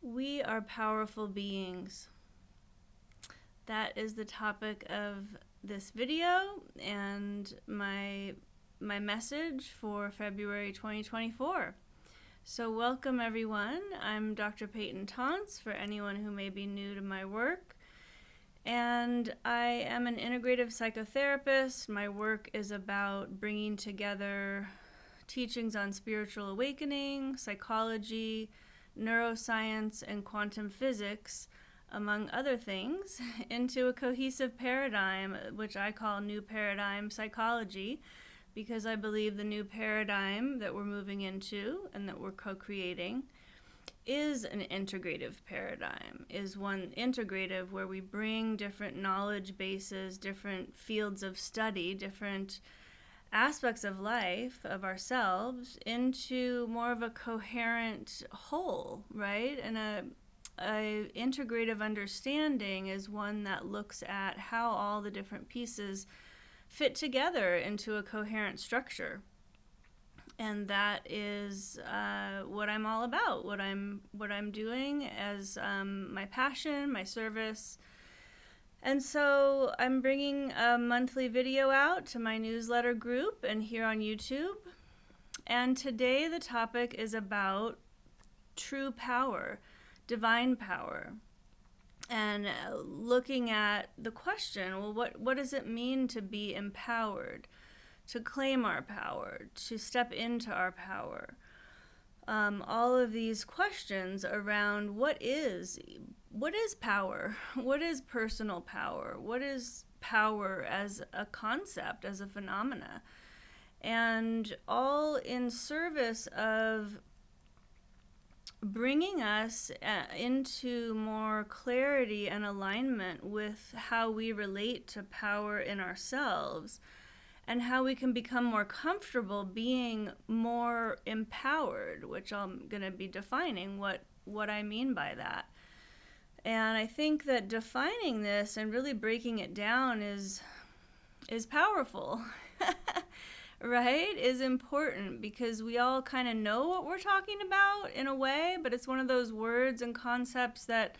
We are powerful beings. That is the topic of this video and my message for February 2024. So welcome everyone. I'm Dr. Peyton Tance for anyone who may be new to my work. And I am an integrative psychotherapist. My work is about bringing together teachings on spiritual awakening, psychology, neuroscience, and quantum physics, among other things, into a cohesive paradigm, which I call New Paradigm Psychology, because I believe the new paradigm that we're moving into and that we're co-creating is an integrative paradigm, is one integrative where we bring different knowledge bases, different fields of study, different aspects of life, of ourselves, into more of a coherent whole, right? And a integrative understanding is one that looks at how all the different pieces fit together into a coherent structure. And that is what I'm all about, what I'm doing as my passion, my service. And so I'm bringing a monthly video out to my newsletter group and here on YouTube. And today the topic is about true power, divine power, and looking at the question, well, what does it mean to be empowered, to claim our power, to step into our power? All of these questions around what is power? What is personal power? What is power as a concept, as a phenomena? And all in service of bringing us into more clarity and alignment with how we relate to power in ourselves, and how we can become more comfortable being more empowered, which I'm going to be defining what I mean by that. And I think that defining this and really breaking it down is powerful, right? Is important, because we all kind of know what we're talking about in a way, but it's one of those words and concepts that,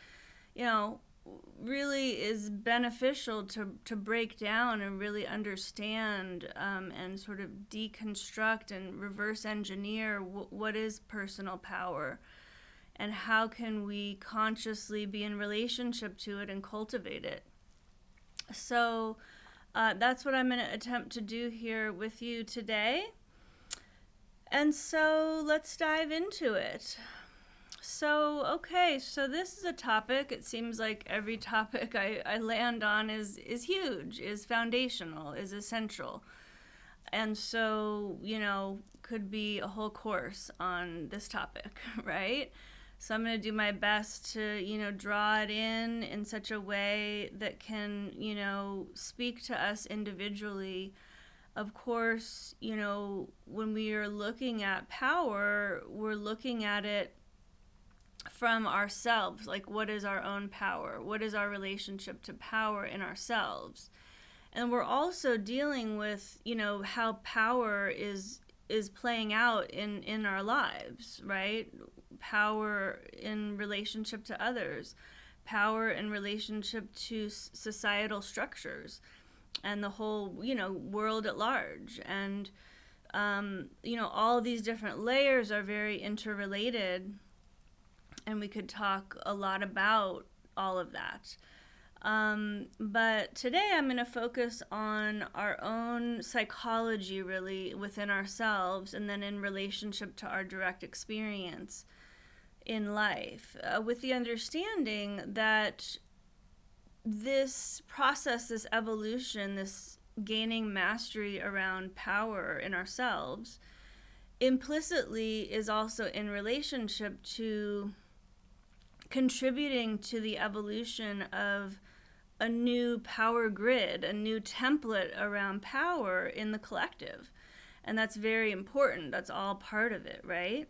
really is beneficial to break down and really understand and sort of deconstruct and reverse engineer what is personal power, and how can we consciously be in relationship to it and cultivate it. So that's what I'm going to attempt to do here with you today. And so let's dive into it. So this is a topic. It seems like every topic I land on is huge, is foundational, is essential. And so, could be a whole course on this topic, right? So I'm going to do my best to, draw it in such a way that can, speak to us individually. Of course, when we are looking at power, we're looking at it from ourselves, like what is our own power? What is our relationship to power in ourselves? And we're also dealing with, how power is playing out in our lives, right? Power in relationship to others, power in relationship to societal structures and the whole, world at large. And, all these different layers are very interrelated. And we could talk a lot about all of that. But today I'm going to focus on our own psychology, really, within ourselves, and then in relationship to our direct experience in life, with the understanding that this process, this evolution, this gaining mastery around power in ourselves, implicitly is also in relationship to contributing to the evolution of a new power grid, a new template around power in the collective. And that's very important. That's all part of it, right?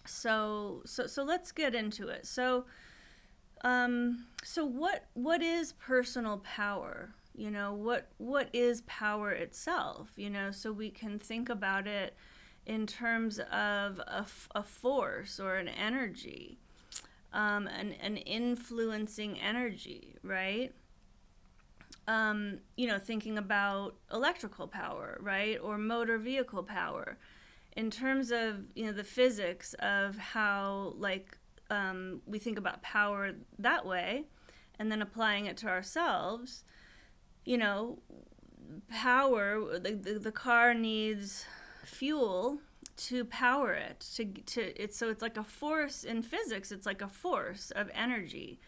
So let's get into it. So what is personal power? What is power itself? So we can think about it in terms of a force or an energy. an influencing energy, right? Thinking about electrical power, right? Or motor vehicle power. In terms of, the physics of how, we think about power that way, and then applying it to ourselves, power, the car needs fuel to power it, so it's like a force in physics. It's like a force of energy.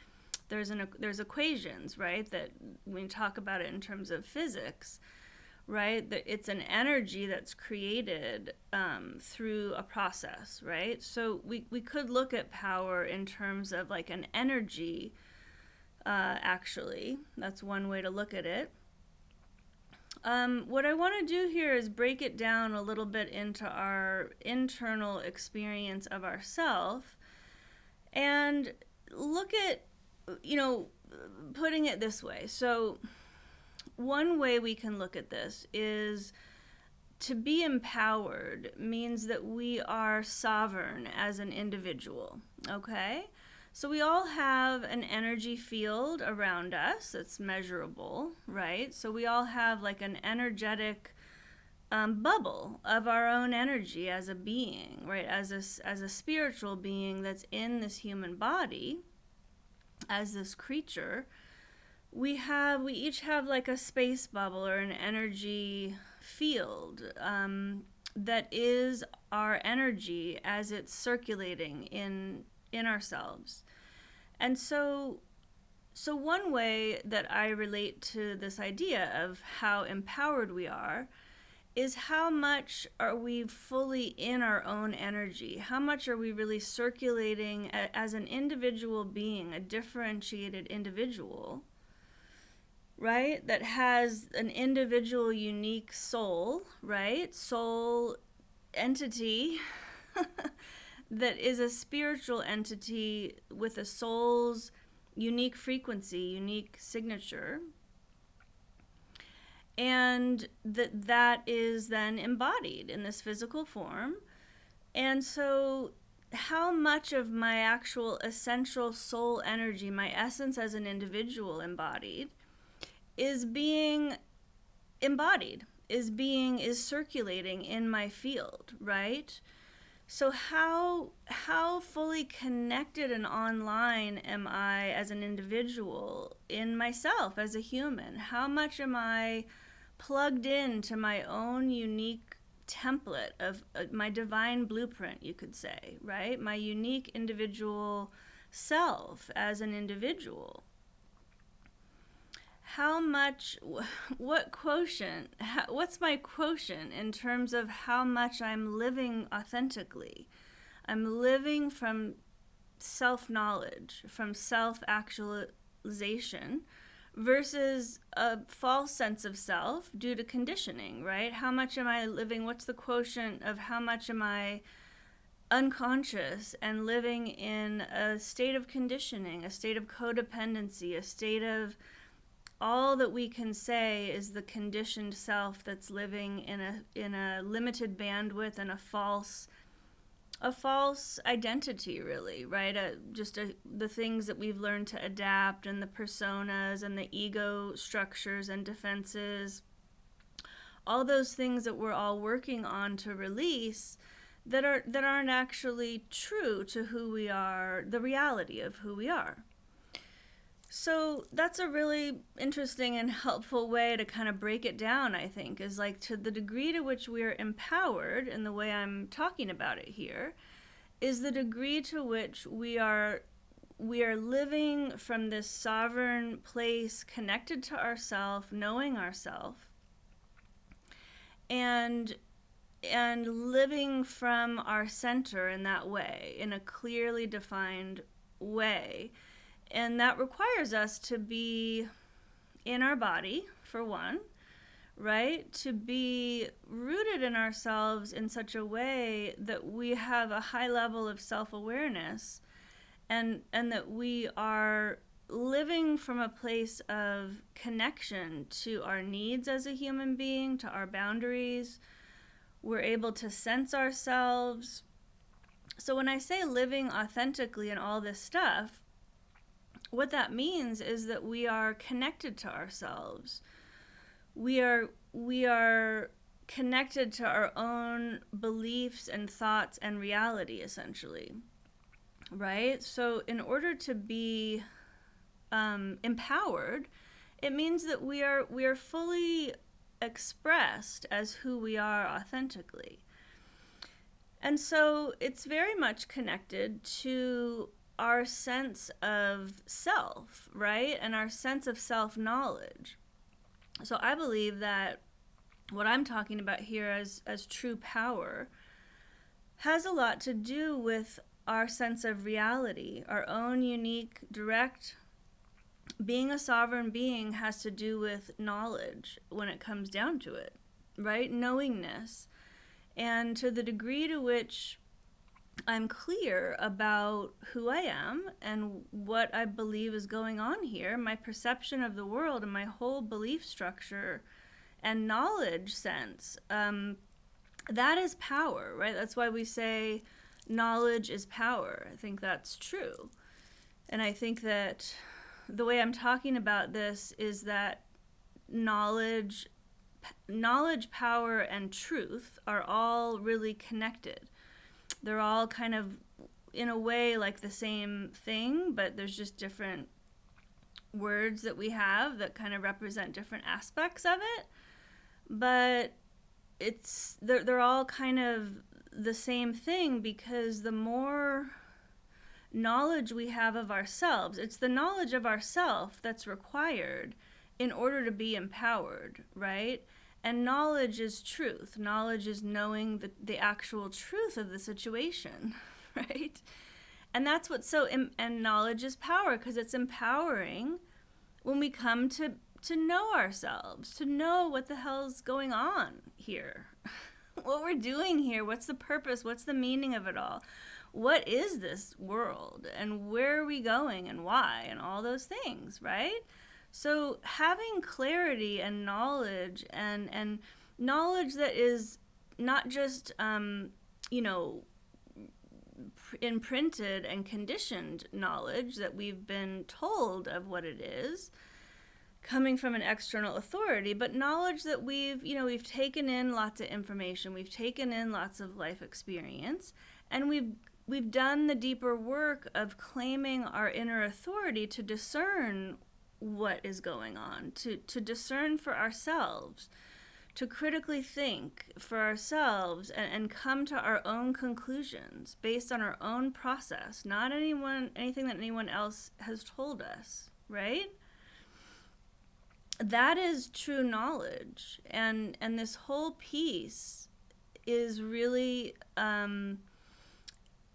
There's equations, right, that when you talk about it in terms of physics, right, that it's an energy that's created through a process, right? So we could look at power in terms of like an energy, actually. That's one way to look at it. What I want to do here is break it down a little bit into our internal experience of ourself, and look at, putting it this way. So one way we can look at this is to be empowered means that we are sovereign as an individual, okay? So we all have an energy field around us that's measurable, right? So we all have like an energetic bubble of our own energy as a being, right? As a spiritual being that's in this human body, as this creature. We each have like a space bubble or an energy field that is our energy as it's circulating in ourselves. And so one way that I relate to this idea of how empowered we are is how much are we fully in our own energy? How much are we really circulating as an individual being, a differentiated individual, right? That has an individual, unique soul, right? Soul entity that is a spiritual entity with a soul's unique frequency, unique signature. And that is then embodied in this physical form. And so how much of my actual essential soul energy, my essence as an individual embodied, is being embodied, is circulating in my field, right? So how fully connected and online am I as an individual in myself as a human? How much am I plugged into my own unique template of my divine blueprint, you could say, right? My unique individual self as an individual. How much, what quotient, what's my quotient in terms of how much I'm living authentically? I'm living from self-knowledge, from self-actualization, versus a false sense of self due to conditioning, right? How much am I living? What's the quotient of how much am I unconscious and living in a state of conditioning, a state of codependency, a state of all that we can say is the conditioned self that's living in a limited bandwidth and a false identity, really, right? The things that we've learned to adapt, and the personas and the ego structures and defenses, all those things that we're all working on to release that aren't actually true to who we are, the reality of who we are. So that's a really interesting and helpful way to kind of break it down, I think, is like to the degree to which we're empowered, and the way I'm talking about it here, is the degree to which we are living from this sovereign place, connected to ourself, knowing ourself, and living from our center in that way, in a clearly defined way. And that requires us to be in our body, for one, right? To be rooted in ourselves in such a way that we have a high level of self-awareness, and that we are living from a place of connection to our needs as a human being, to our boundaries. We're able to sense ourselves. So when I say living authentically and all this stuff, what that means is that we are connected to ourselves. We are connected to our own beliefs and thoughts and reality, essentially. Right? So in order to be empowered, it means that we are fully expressed as who we are authentically. And so it's very much connected to our sense of self, right? And our sense of self-knowledge. So I believe that what I'm talking about here as true power has a lot to do with our sense of reality, our own unique, direct. Being a sovereign being has to do with knowledge when it comes down to it, right? Knowingness. And to the degree to which I'm clear about who I am and what I believe is going on here, my perception of the world and my whole belief structure and knowledge sense, that is power, right? That's why we say knowledge is power. I think that's true. And I think that the way I'm talking about this is that knowledge, power, and truth are all really connected. They're all kind of, in a way, like the same thing, but there's just different words that we have that kind of represent different aspects of it. But they're all kind of the same thing, because the more knowledge we have of ourselves, it's the knowledge of ourself that's required in order to be empowered, right? And knowledge is truth. Knowledge is knowing the actual truth of the situation, right? And that's what's and knowledge is power, because it's empowering when we come to know ourselves, to know what the hell's going on here, what we're doing here, what's the purpose, what's the meaning of it all, what is this world, and where are we going, and why, and all those things, right? So having clarity and knowledge, and knowledge that is not just, imprinted and conditioned knowledge that we've been told of what it is, coming from an external authority, but knowledge that we've taken in lots of information, we've taken in lots of life experience, and we've done the deeper work of claiming our inner authority to discern what is going on, to discern for ourselves, to critically think for ourselves, and come to our own conclusions based on our own process, not anything that anyone else has told us, right? That is true knowledge, and this whole piece is really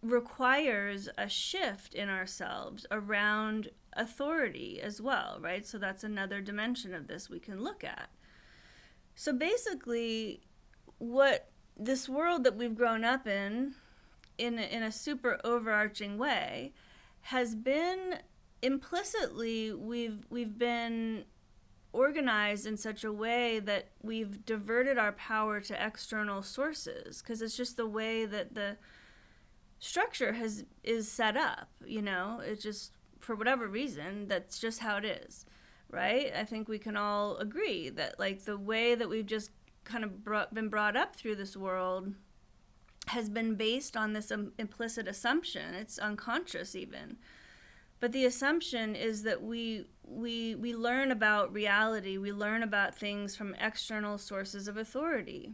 requires a shift in ourselves around authority as well, right? So that's another dimension of this we can look at. So basically, what this world that we've grown up in a super overarching way, has been implicitly, we've been organized in such a way that we've diverted our power to external sources, because it's just the way that the structure is set up, it just, for whatever reason, that's just how it is, right? I think we can all agree that, like, the way that we've just kind of been brought up through this world has been based on this implicit assumption. It's unconscious even, but the assumption is that we learn about reality, we learn about things from external sources of authority.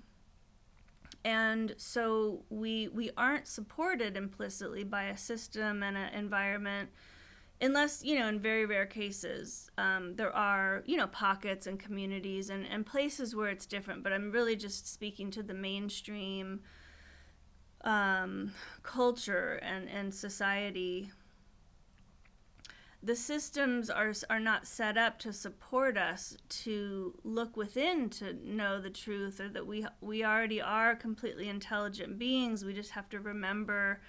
And so we aren't supported implicitly by a system and an environment, unless, in very rare cases, there are, pockets and communities and places where it's different. But I'm really just speaking to the mainstream culture and society. The systems are not set up to support us to look within to know the truth, or that we already are completely intelligent beings. We just have to remember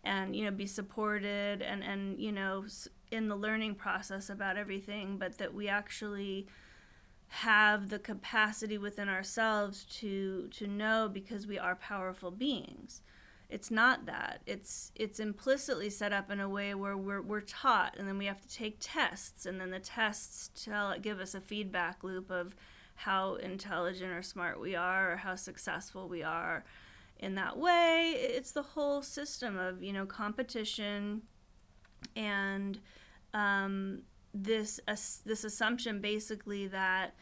and, be supported and in the learning process about everything, but that we actually have the capacity within ourselves to know, because we are powerful beings. It's not that. It's implicitly set up in a way where we're taught, and then we have to take tests, and then the tests give us a feedback loop of how intelligent or smart we are, or how successful we are in that way. It's the whole system of, competition, and this assumption basically that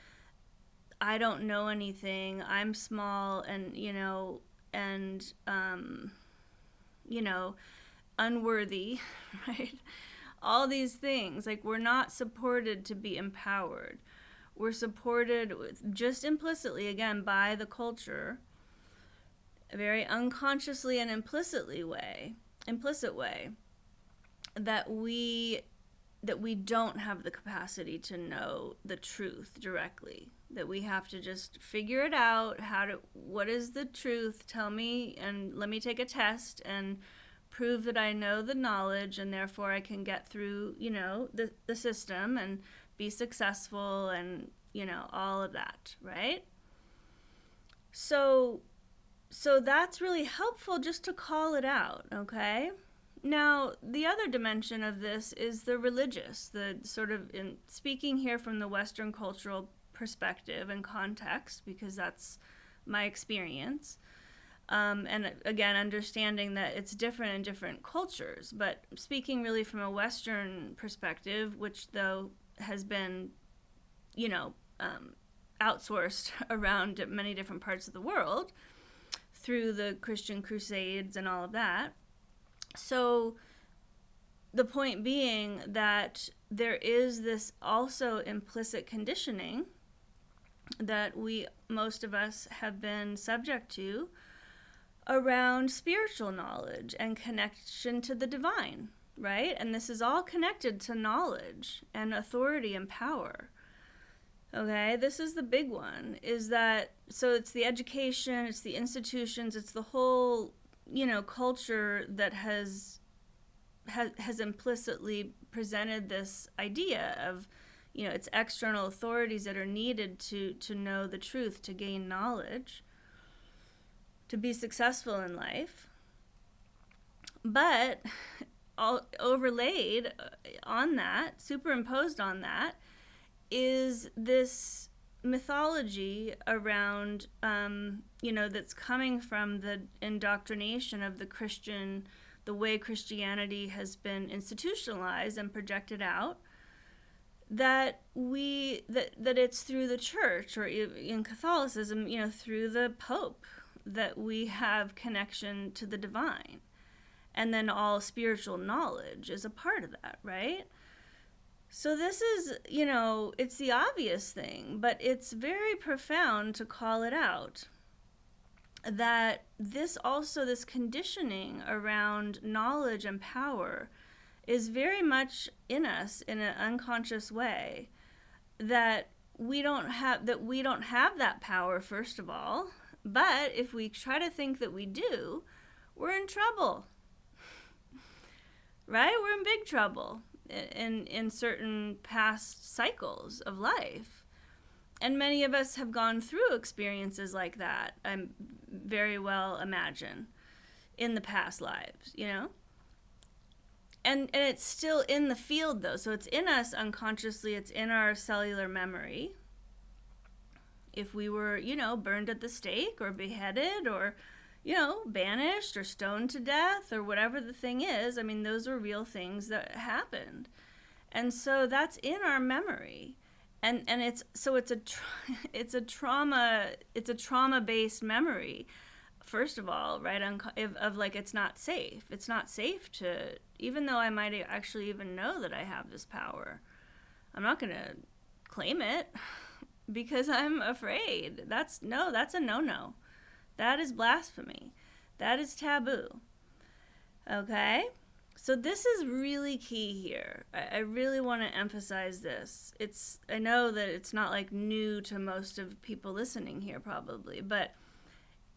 I don't know anything, I'm small, and unworthy, right? All these things, like, we're not supported to be empowered. We're supported just implicitly, again, by the culture, a very unconsciously and implicit way, that we don't have the capacity to know the truth directly, that we have to just figure it out. What is the truth? Tell me, and let me take a test and prove that I know the knowledge, and therefore I can get through, the system and be successful, and, all of that, right? So that's really helpful, just to call it out, okay? Now, the other dimension of this is the religious, the sort of, in speaking here from the Western cultural perspective and context, because that's my experience. And again, understanding that it's different in different cultures, but speaking really from a Western perspective, which though has been, outsourced around many different parts of the world through the Christian Crusades and all of that. So the point being that there is this also implicit conditioning that most of us have been subject to around spiritual knowledge and connection to the divine, right? And this is all connected to knowledge and authority and power. Okay, this is the big one, is that, so it's the education, it's the institutions, it's the whole, culture that has implicitly presented this idea of, it's external authorities that are needed to know the truth, to gain knowledge, to be successful in life. But all overlaid on that, superimposed on that, is this mythology around, that's coming from the indoctrination of the way Christianity has been institutionalized and projected out, that it's through the church, or in Catholicism, through the Pope, that we have connection to the divine. And then all spiritual knowledge is a part of that, right? So this is, it's the obvious thing, but it's very profound to call it out. That this conditioning around knowledge and power is very much in us in an unconscious way. That we don't have that power, first of all. But if we try to think that we do, we're in trouble. Right? We're in big trouble in certain past cycles of life. And many of us have gone through experiences like that, I very well imagine, in the past lives, And it's still in the field, though. So it's in us unconsciously. It's in our cellular memory. If we were, burned at the stake, or beheaded, or, banished or stoned to death, or whatever the thing is, those are real things that happened. And so that's in our memory. And it's a trauma-based memory, first of all, right? Of like, it's not safe. It's not safe to, even though I might actually even know that I have this power, I'm not going to claim it because I'm afraid. That's a no-no. That is blasphemy. That is taboo. Okay? So this is really key here. I really want to emphasize this. I know that it's not like new to most of people listening here probably, but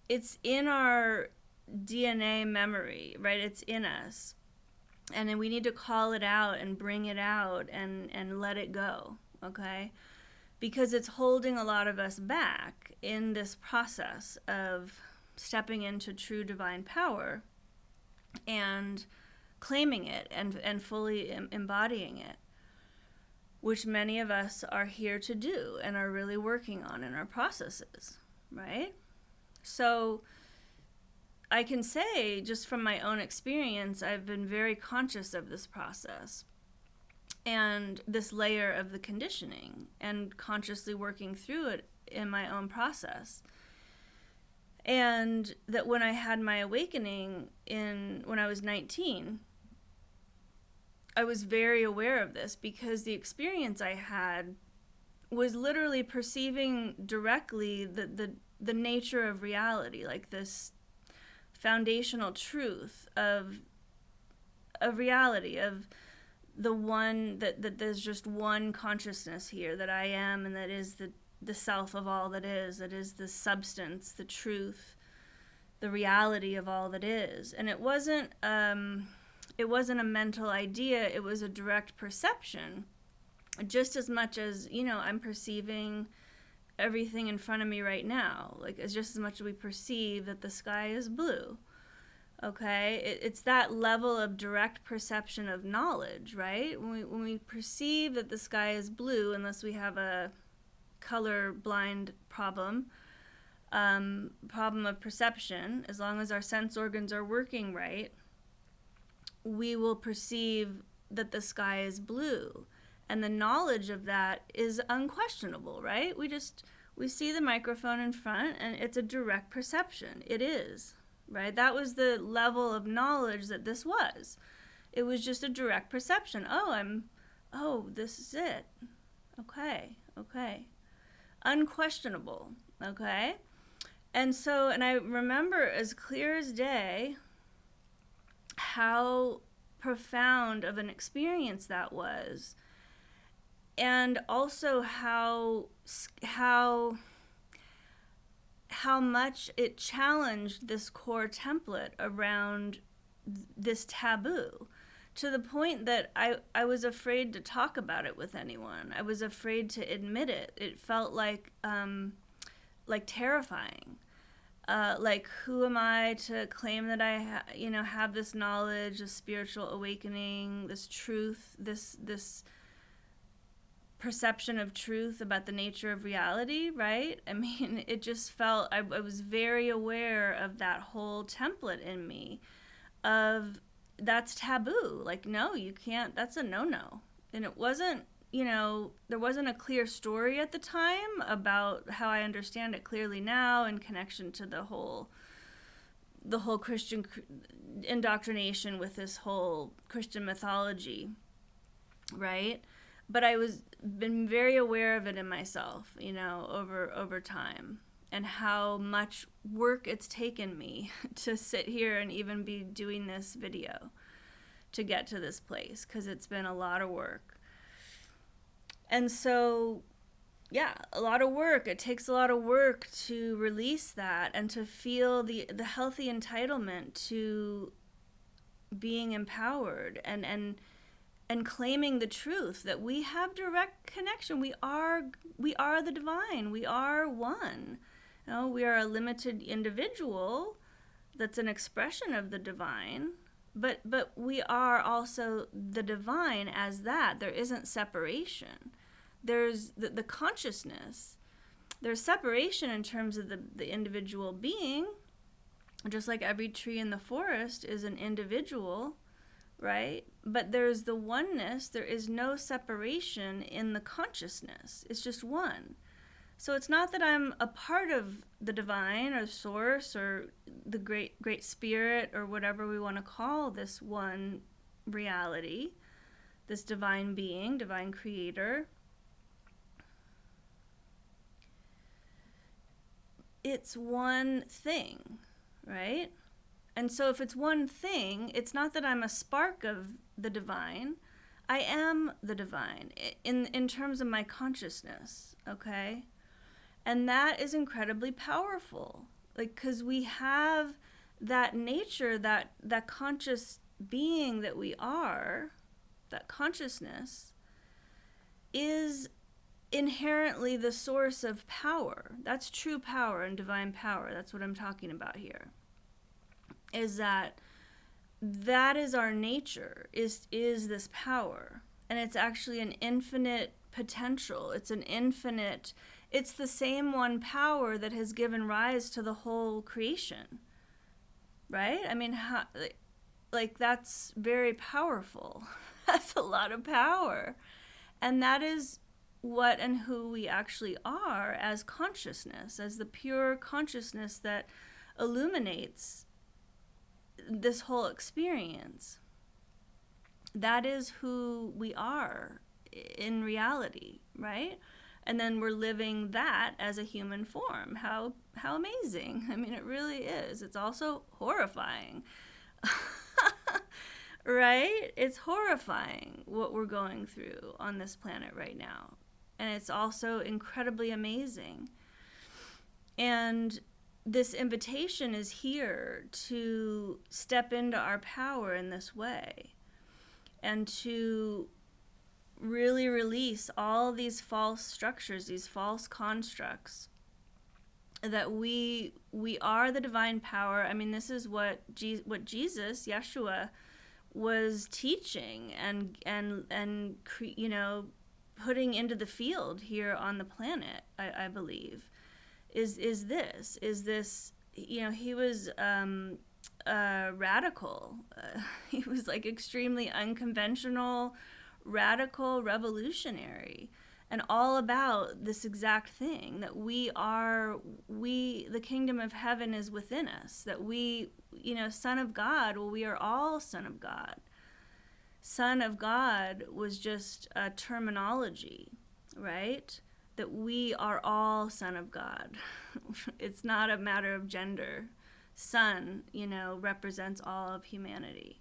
it's in our DNA memory, right? It's in us. And then we need to call it out and bring it out and let it go, okay? Because it's holding a lot of us back in this process of stepping into true divine power. and claiming it and fully embodying it, which many of us are here to do and are really working on in our processes, right? So I can say, just from my own experience, I've been very conscious of this process and this layer of the conditioning, and consciously working through it in my own process. And that when I had my awakening when I was 19, I was very aware of this, because the experience I had was literally perceiving directly the nature of reality, like this foundational truth of reality, of the one, that there's just one consciousness here, that I am, and that is the self of all that is the substance, the truth, the reality of all that is. And it wasn't a mental idea, it was a direct perception, just as much as, I'm perceiving everything in front of me right now. Like, it's just as much as we perceive that the sky is blue. Okay, it's that level of direct perception of knowledge, right? When we perceive that the sky is blue, unless we have a color blind problem of perception, as long as our sense organs are working right, we will perceive that the sky is blue. And the knowledge of that is unquestionable, right? We see the microphone in front, and it's a direct perception. It is, right? That was the level of knowledge that this was. It was just a direct perception. This is it. Okay. Unquestionable, okay? And I remember as clear as day how profound of an experience that was, and also how much it challenged this core template around this taboo, to the point that I was afraid to talk about it with anyone. I was afraid to admit it. It felt like terrifying. Like, who am I to claim that I have this knowledge, this spiritual awakening, this truth, this perception of truth about the nature of reality, right? I mean, it just felt, I was very aware of that whole template in me of, that's taboo. Like, no, you can't, that's a no-no. And it wasn't, there wasn't a clear story at the time about how I understand it clearly now in connection to the whole Christian indoctrination with this whole Christian mythology, right? But I been very aware of it in myself, over time, and how much work it's taken me to sit here and even be doing this video to get to this place, because it's been a lot of work. And so, yeah, a lot of work. It takes a lot of work to release that and to feel the healthy entitlement to being empowered and claiming the truth that we have direct connection. We are the divine. We are one. We are a limited individual that's an expression of the divine, but we are also the divine as that. There isn't separation. There's the consciousness. There's separation in terms of the individual being, just like every tree in the forest is an individual, right? But there's the oneness. There is no separation in the consciousness. It's just one. So it's not that I'm a part of the divine or source or the great spirit or whatever we want to call this one reality, this divine being, divine creator. It's one thing, right? And so if it's one thing, it's not that I'm a spark of the divine. I am the divine in terms of my consciousness, okay? And that is incredibly powerful, like, because we have that nature, that conscious being that we are, that consciousness is inherently the source of power. That's true power and divine power. That's what I'm talking about here, is that that is our nature, is this power. And it's actually an infinite potential. It's the same one power that has given rise to the whole creation. Right? I mean, that's very powerful. That's a lot of power. And that is what and who we actually are as consciousness, as the pure consciousness that illuminates this whole experience. That is who we are in reality, right? And then we're living that as a human form. How amazing. I mean, it really is. It's also horrifying. Right? It's horrifying what we're going through on this planet right now. And it's also incredibly amazing. And this invitation is here to step into our power in this way and to really release all these false structures, these false constructs, that we are the divine power. I mean, this is what Jesus, Yeshua, was teaching and putting into the field here on the planet, I believe, is this, he was radical. He was like extremely unconventional, radical, revolutionary, and all about this exact thing, that the kingdom of heaven is within us, that we, Son of God, well, we are all Son of God. Son of God was just a terminology, right? That we are all Son of God. It's not a matter of gender. Son, represents all of humanity.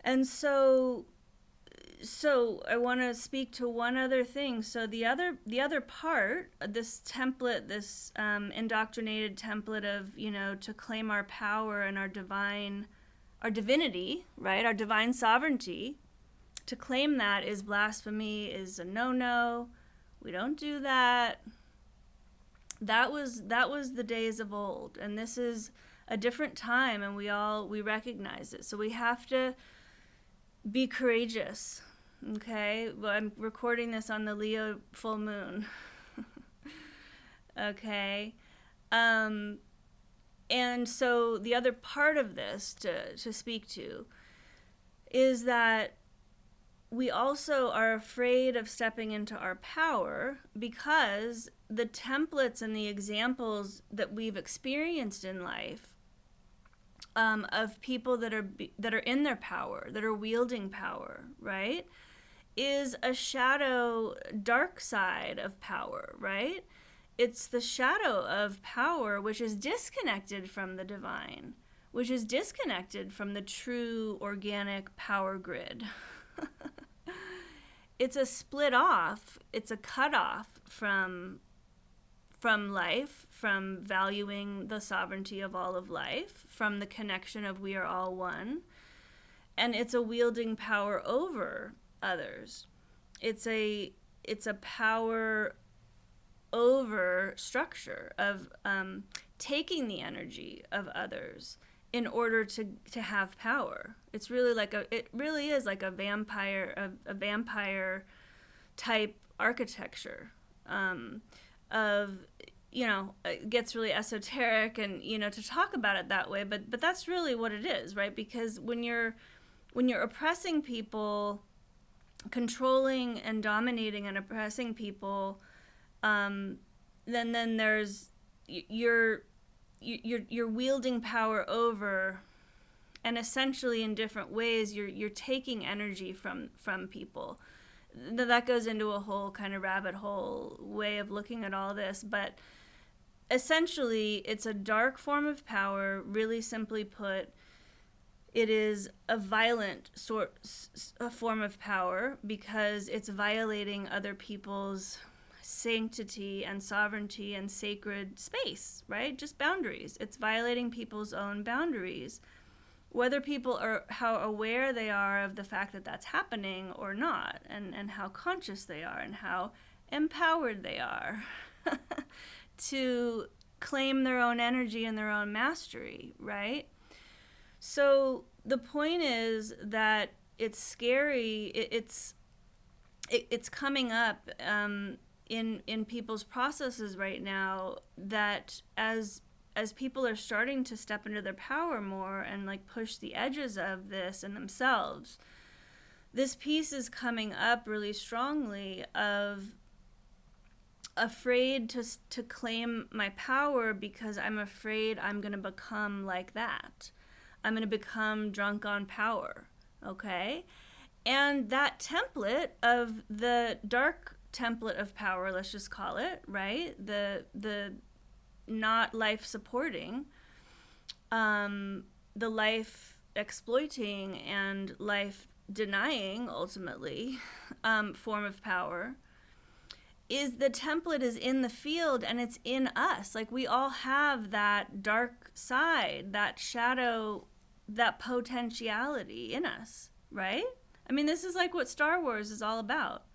And so I want to speak to one other thing. So the other part, this template, this indoctrinated template of, to claim our power and our divinity, right? Our divine sovereignty, to claim that is blasphemy, is a no-no. We don't do that. That was the days of old, and this is a different time, and we recognize it. So we have to be courageous. Okay, well, I'm recording this on the Leo full moon. Okay, and so the other part of this to speak to is that we also are afraid of stepping into our power because the templates and the examples that we've experienced in life of people that are in their power, that are wielding power, right, is a shadow, dark side of power, right? It's the shadow of power which is disconnected from the divine, which is disconnected from the true organic power grid. It's a split off, it's a cut off from life, from valuing the sovereignty of all of life, from the connection of we are all one, and it's a wielding power over others. It's a power over structure of taking the energy of others in order to have power. It really is like a vampire type architecture it gets really esoteric and to talk about it that way, but that's really what it is, right? Because when you're oppressing people, controlling and dominating and oppressing people, then there's you're wielding power over, and essentially in different ways you're taking energy from people. That goes into a whole kind of rabbit hole way of looking at all this, but essentially it's a dark form of power. Really simply put, it is a violent a form of power because it's violating other people's sanctity and sovereignty and sacred space, right? Just boundaries. It's violating people's own boundaries, whether people are how aware they are of the fact that that's happening or not, and how conscious they are and how empowered they are to claim their own energy and their own mastery, right? So the point is that it's scary. It's coming up in people's processes right now, that as people are starting to step into their power more and like push the edges of this in themselves, this piece is coming up really strongly of afraid to claim my power, because I'm afraid I'm going to become like that. I'm going to become drunk on power, okay? And that template of the dark template of power, let's just call it, right? The not life supporting, the life exploiting and life denying, ultimately, form of power, is the template is in the field, and it's in us. Like, we all have that dark side, that shadow, that potentiality in us, right? I mean, this is like what Star Wars is all about.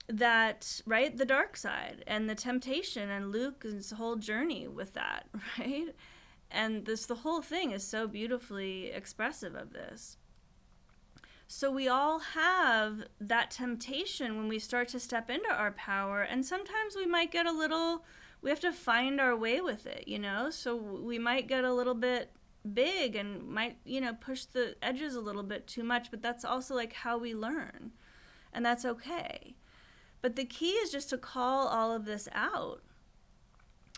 That, right? The dark side and the temptation, and Luke's whole journey with that, right? And the whole thing is so beautifully expressive of this. So we all have that temptation when we start to step into our power, and sometimes we might get we have to find our way with it, So we might get a little bit big and might, push the edges a little bit too much, but that's also like how we learn, and that's okay. But the key is just to call all of this out,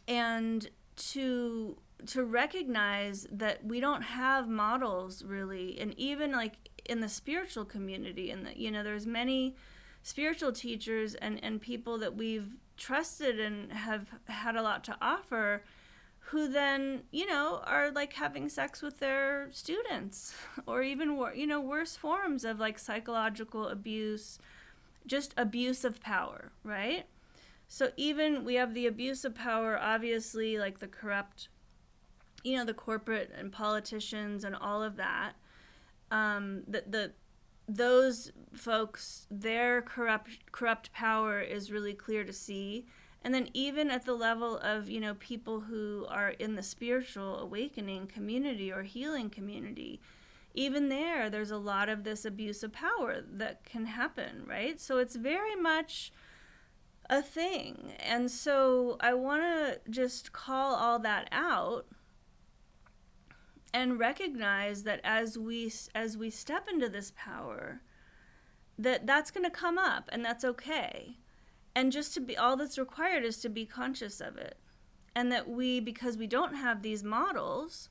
and to recognize that we don't have models really, and even like in the spiritual community, and there's many spiritual teachers and people that we've trusted and have had a lot to offer, who then are like having sex with their students, or even worse forms of like psychological abuse, just abuse of power, right? So even we have the abuse of power, obviously, like the corrupt, the corporate and politicians and all of that. Those folks, their corrupt power is really clear to see. And then even at the level of, people who are in the spiritual awakening community or healing community, even there's a lot of this abuse of power that can happen, right? So it's very much a thing. And so I want to just call all that out and recognize that as we step into this power, that's going to come up, and that's okay. And just all that's required is to be conscious of it. And that because we don't have these models,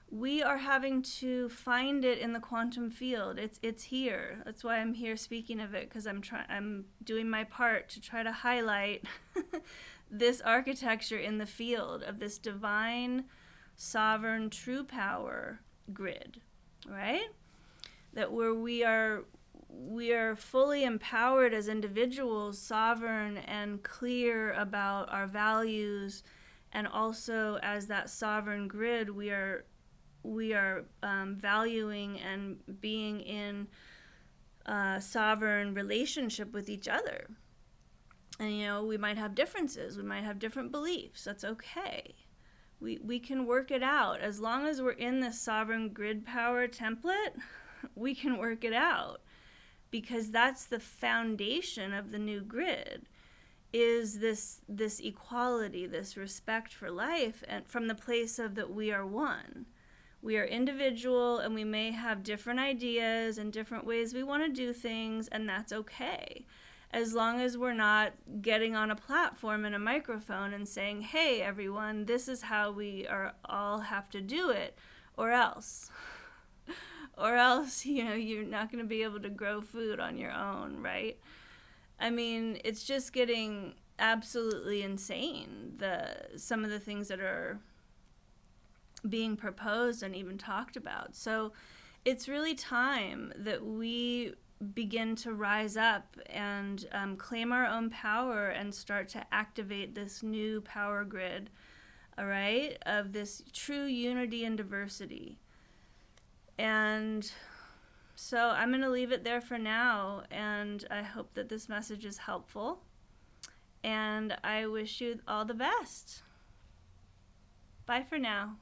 we are having to find it in the quantum field. It's here. That's why I'm here speaking of it, because I'm doing my part to try to highlight this architecture in the field of this divine, sovereign, true power grid, right? That where we are fully empowered as individuals, sovereign and clear about our values, and also as that sovereign grid, we are valuing and being in sovereign relationship with each other. And we might have differences, we might have different beliefs. That's okay. We can work it out. As long as we're in this sovereign grid power template, we can work it out, because that's the foundation of the new grid, is this equality, this respect for life, and from the place of that we are one. We are individual, and we may have different ideas and different ways we want to do things, and that's okay. As long as we're not getting on a platform and a microphone and saying, hey, everyone, this is how we all have to do it, or else. Or else, you're not going to be able to grow food on your own, right? I mean, it's just getting absolutely insane, some of the things that are being proposed and even talked about. So it's really time that we begin to rise up and claim our own power and start to activate this new power grid, all right, of this true unity and diversity. And so I'm going to leave it there for now, and I hope that this message is helpful, and I wish you all the best. Bye for now.